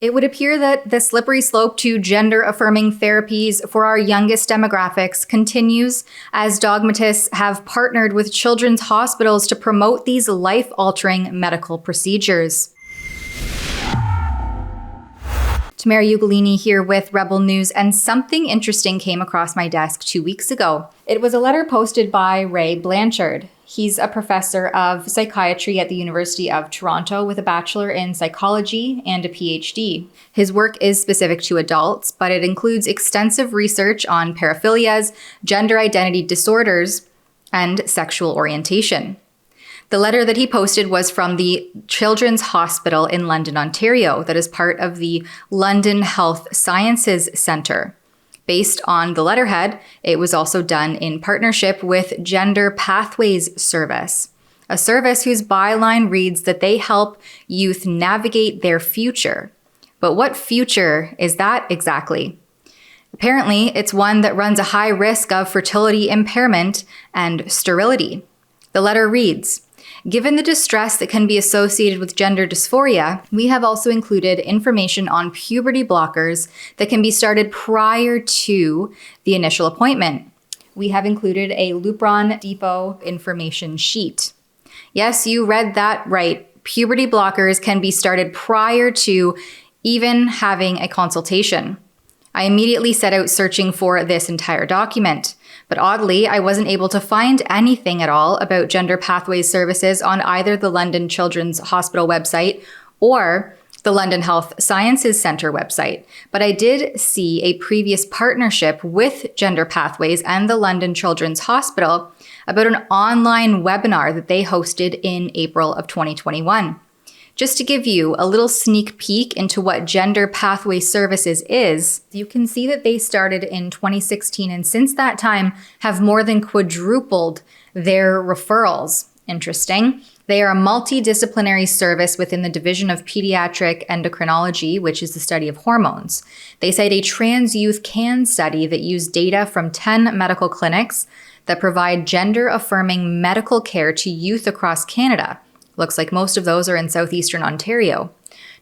It would appear that the slippery slope to gender-affirming therapies for our youngest demographics continues as dogmatists have partnered with children's hospitals to promote these life-altering medical procedures. Tamara Ugolini here with Rebel News, and something interesting came across my desk 2 weeks ago. It was a letter posted by Ray Blanchard. He's a professor of psychiatry at the University of Toronto with a bachelor in psychology and a PhD. His work is specific to adults, but it includes extensive research on paraphilias, gender identity disorders, and sexual orientation. The letter that he posted was from the Children's Hospital in London, Ontario, that is part of the London Health Sciences Centre. Based on the letterhead, it was also done in partnership with Gender Pathways Service, a service whose byline reads that they help youth navigate their future. But what future is that exactly? Apparently, it's one that runs a high risk of fertility impairment and sterility. The letter reads, "Given the distress that can be associated with gender dysphoria, we have also included information on puberty blockers that can be started prior to the initial appointment. We have included a Lupron Depot information sheet." Yes, you read that right. Puberty blockers can be started prior to even having a consultation. I immediately set out searching for this entire document. But oddly, I wasn't able to find anything at all about Gender Pathways services on either the London Children's Hospital website or the London Health Sciences Centre website. But I did see a previous partnership with Gender Pathways and the London Children's Hospital about an online webinar that they hosted in April of 2021. Just to give you a little sneak peek into what Gender Pathway Services is, you can see that they started in 2016 and since that time have more than quadrupled their referrals. Interesting. They are a multidisciplinary service within the Division of Pediatric Endocrinology, which is the study of hormones. They cite a trans youth CAN study that used data from 10 medical clinics that provide gender-affirming medical care to youth across Canada. Looks like most of those are in southeastern Ontario.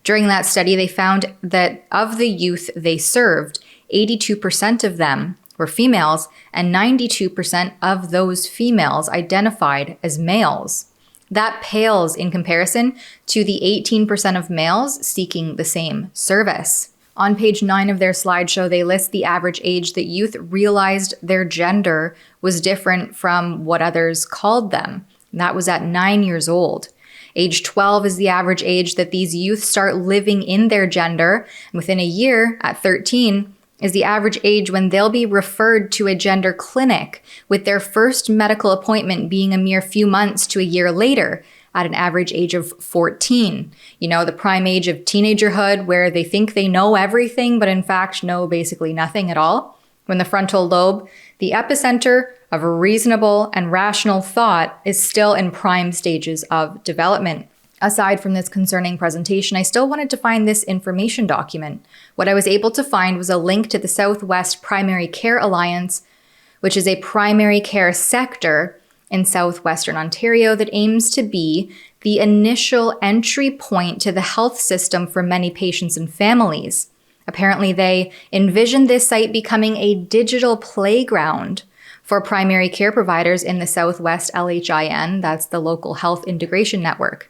During that study, they found that of the youth they served, 82% of them were females, and 92% of those females identified as males. That pales in comparison to the 18% of males seeking the same service. On page 9 of their slideshow, they list the average age that youth realized their gender was different from what others called them. And that was at 9 years old. Age 12 is the average age that these youth start living in their gender. And within a year, at 13, is the average age when they'll be referred to a gender clinic, with their first medical appointment being a mere few months to a year later, at an average age of 14. You know, the prime age of teenagerhood, where they think they know everything, but in fact know basically nothing at all. When the frontal lobe, the epicenter of reasonable and rational thought, is still in prime stages of development. Aside from this concerning presentation, I still wanted to find this information document. What I was able to find was a link to the Southwest Primary Care Alliance, which is a primary care sector in southwestern Ontario that aims to be the initial entry point to the health system for many patients and families. Apparently, they envisioned this site becoming a digital playground for primary care providers in the Southwest LHIN, that's the local health integration network.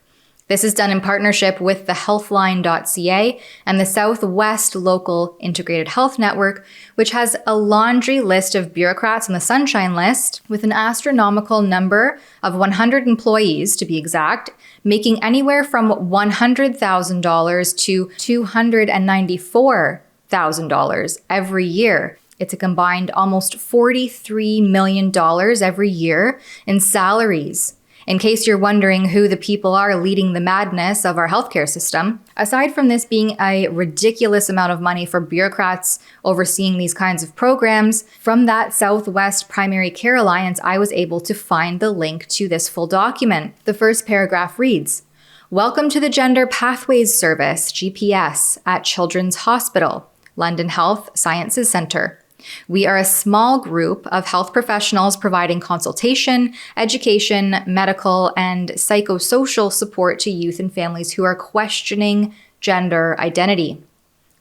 This is done in partnership with the Healthline.ca and the Southwest Local Integrated Health Network, which has a laundry list of bureaucrats on the Sunshine List with an astronomical number of 100 employees, to be exact, making anywhere from $100,000 to $294,000 every year. It's a combined almost $43 million every year in salaries. In case you're wondering who the people are leading the madness of our healthcare system, aside from this being a ridiculous amount of money for bureaucrats overseeing these kinds of programs, from that Southwest Primary Care Alliance, I was able to find the link to this full document. The first paragraph reads, "Welcome to the Gender Pathways Service, GPS, at Children's Hospital, London Health Sciences Centre. We are a small group of health professionals providing consultation, education, medical, and psychosocial support to youth and families who are questioning gender identity.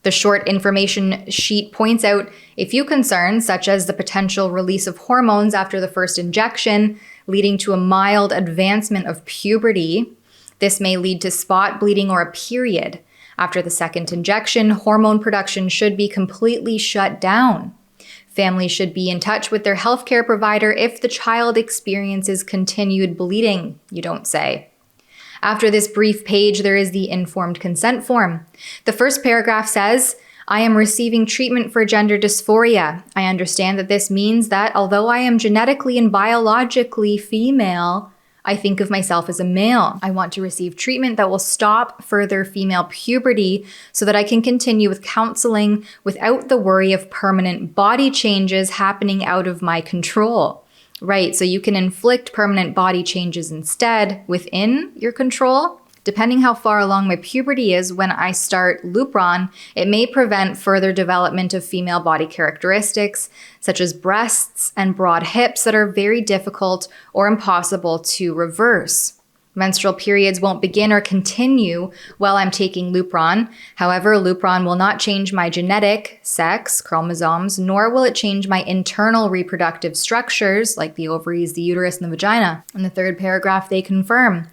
The short information sheet points out a few concerns, such as the potential release of hormones after the first injection, leading to a mild advancement of puberty. This may lead to spot bleeding or a period. After the second injection, hormone production should be completely shut down. Families should be in touch with their healthcare provider if the child experiences continued bleeding, you don't say. After this brief page, there is the informed consent form. The first paragraph says, I am receiving treatment for gender dysphoria. I understand that this means that although I am genetically and biologically female, I think of myself as a male. I want to receive treatment that will stop further female puberty so that I can continue with counseling without the worry of permanent body changes happening out of my control. Right, so you can inflict permanent body changes instead within your control. Depending how far along my puberty is when I start Lupron, it may prevent further development of female body characteristics, such as breasts and broad hips that are very difficult or impossible to reverse. Menstrual periods won't begin or continue while I'm taking Lupron. However, Lupron will not change my genetic, sex, chromosomes, nor will it change my internal reproductive structures, like the ovaries, the uterus, and the vagina. In the third paragraph, they confirm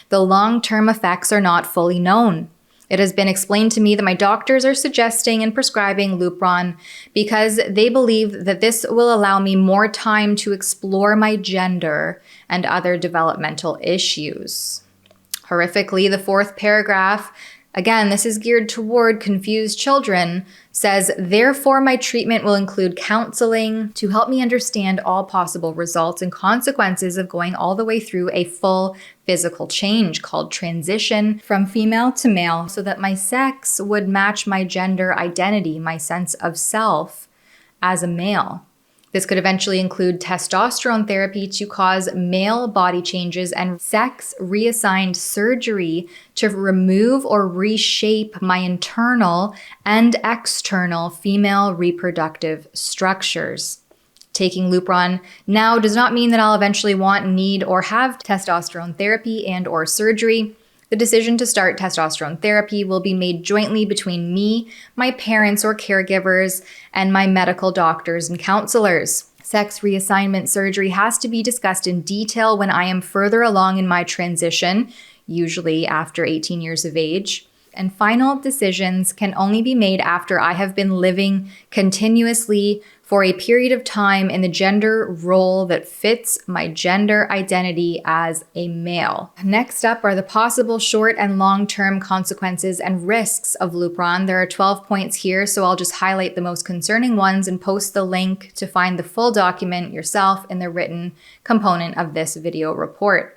the long-term effects are not fully known. It has been explained to me that my doctors are suggesting and prescribing Lupron because they believe that this will allow me more time to explore my gender and other developmental issues. Horrifically, the fourth paragraph, again, this is geared toward confused children, says, therefore my treatment will include counseling to help me understand all possible results and consequences of going all the way through a full physical change called transition from female to male so that my sex would match my gender identity, my sense of self as a male. This could eventually include testosterone therapy to cause male body changes and sex reassigned surgery to remove or reshape my internal and external female reproductive structures. Taking Lupron now does not mean that I'll eventually want, need, or have testosterone therapy and or surgery. The decision to start testosterone therapy will be made jointly between me, my parents or caregivers, and my medical doctors and counselors. Sex reassignment surgery has to be discussed in detail when I am further along in my transition, usually after 18 years of age. And final decisions can only be made after I have been living continuously for a period of time in the gender role that fits my gender identity as a male. Next up are the possible short and long-term consequences and risks of Lupron. There are 12 points here, so I'll just highlight the most concerning ones and post the link to find the full document yourself in the written component of this video report.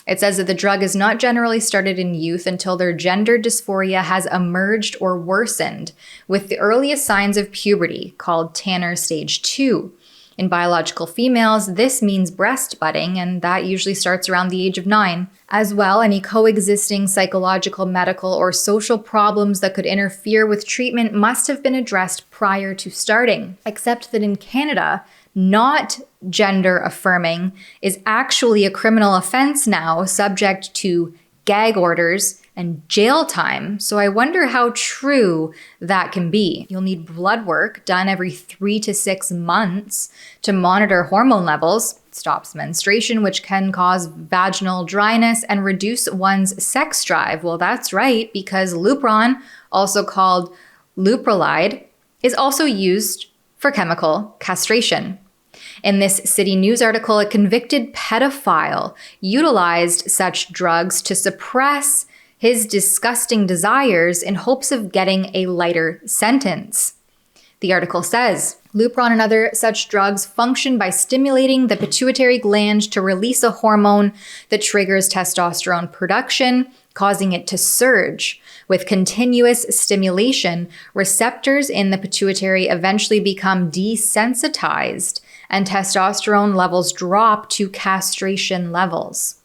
It says that the drug is not generally started in youth until their gender dysphoria has emerged or worsened, with the earliest signs of puberty, called Tanner Stage 2. In biological females, this means breast budding, and that usually starts around the age of 9. As well, any coexisting psychological, medical, or social problems that could interfere with treatment must have been addressed prior to starting, except that in Canada, not gender affirming is actually a criminal offense now, subject to gag orders and jail time. So I wonder how true that can be. You'll need blood work done every 3 to 6 months to monitor hormone levels. It stops menstruation, which can cause vaginal dryness and reduce one's sex drive. Well, that's right, because Lupron, also called Leuprolide, is also used for chemical castration. In this City News article, a convicted pedophile utilized such drugs to suppress his disgusting desires in hopes of getting a lighter sentence. The article says, Lupron and other such drugs function by stimulating the pituitary gland to release a hormone that triggers testosterone production, causing it to surge. With continuous stimulation, receptors in the pituitary eventually become desensitized, and testosterone levels drop to castration levels.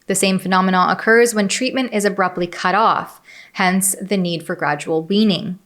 The same phenomenon occurs when treatment is abruptly cut off, hence the need for gradual weaning.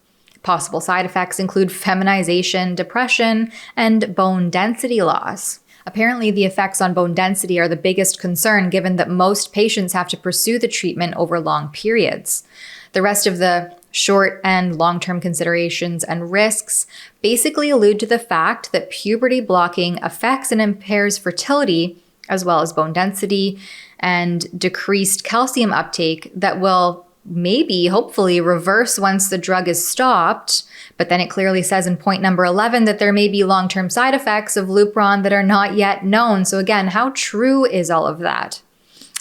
Possible side effects include feminization, depression, and bone density loss. Apparently, the effects on bone density are the biggest concern given that most patients have to pursue the treatment over long periods. The rest of the short and long-term considerations and risks basically allude to the fact that puberty blocking affects and impairs fertility, as well as bone density and decreased calcium uptake that will maybe, hopefully, reverse once the drug is stopped. But then it clearly says in point number 11 that there may be long-term side effects of Lupron that are not yet known. So again, how true is all of that?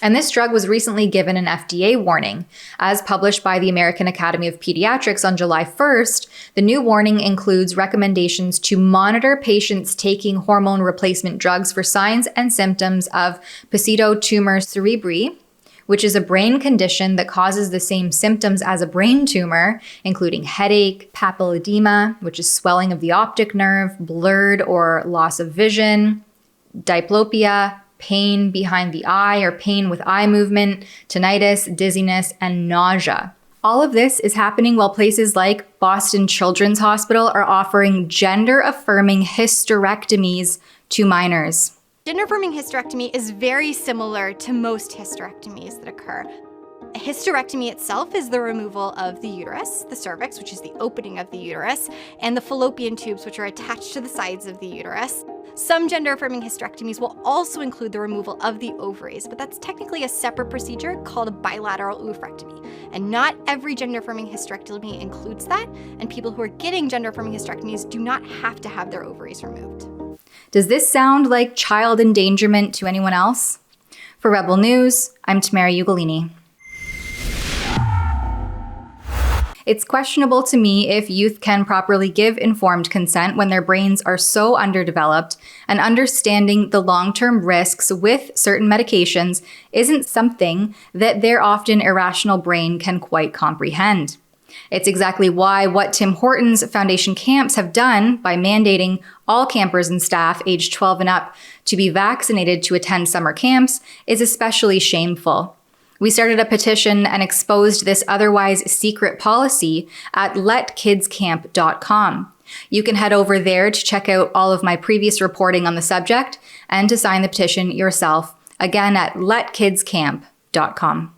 And this drug was recently given an FDA warning. As published by the American Academy of Pediatrics on July 1st, the new warning includes recommendations to monitor patients taking hormone replacement drugs for signs and symptoms of Pseudotumor cerebri, which is a brain condition that causes the same symptoms as a brain tumor, including headache, papilledema, which is swelling of the optic nerve, blurred or loss of vision, diplopia, pain behind the eye or pain with eye movement, tinnitus, dizziness, and nausea. All of this is happening while places like Boston Children's Hospital are offering gender-affirming hysterectomies to minors. Gender-affirming hysterectomy is very similar to most hysterectomies that occur. A hysterectomy itself is the removal of the uterus, the cervix, which is the opening of the uterus, and the fallopian tubes, which are attached to the sides of the uterus. Some gender-affirming hysterectomies will also include the removal of the ovaries, but that's technically a separate procedure called a bilateral oophorectomy. And not every gender-affirming hysterectomy includes that, and people who are getting gender-affirming hysterectomies do not have to have their ovaries removed. Does this sound like child endangerment to anyone else? For Rebel News, I'm Tamara Ugolini. It's questionable to me if youth can properly give informed consent when their brains are so underdeveloped, and understanding the long-term risks with certain medications isn't something that their often irrational brain can quite comprehend. It's exactly why what Tim Hortons Foundation camps have done by mandating all campers and staff aged 12 and up to be vaccinated to attend summer camps is especially shameful. We started a petition and exposed this otherwise secret policy at letkidscamp.com. You can head over there to check out all of my previous reporting on the subject and to sign the petition yourself, again at letkidscamp.com.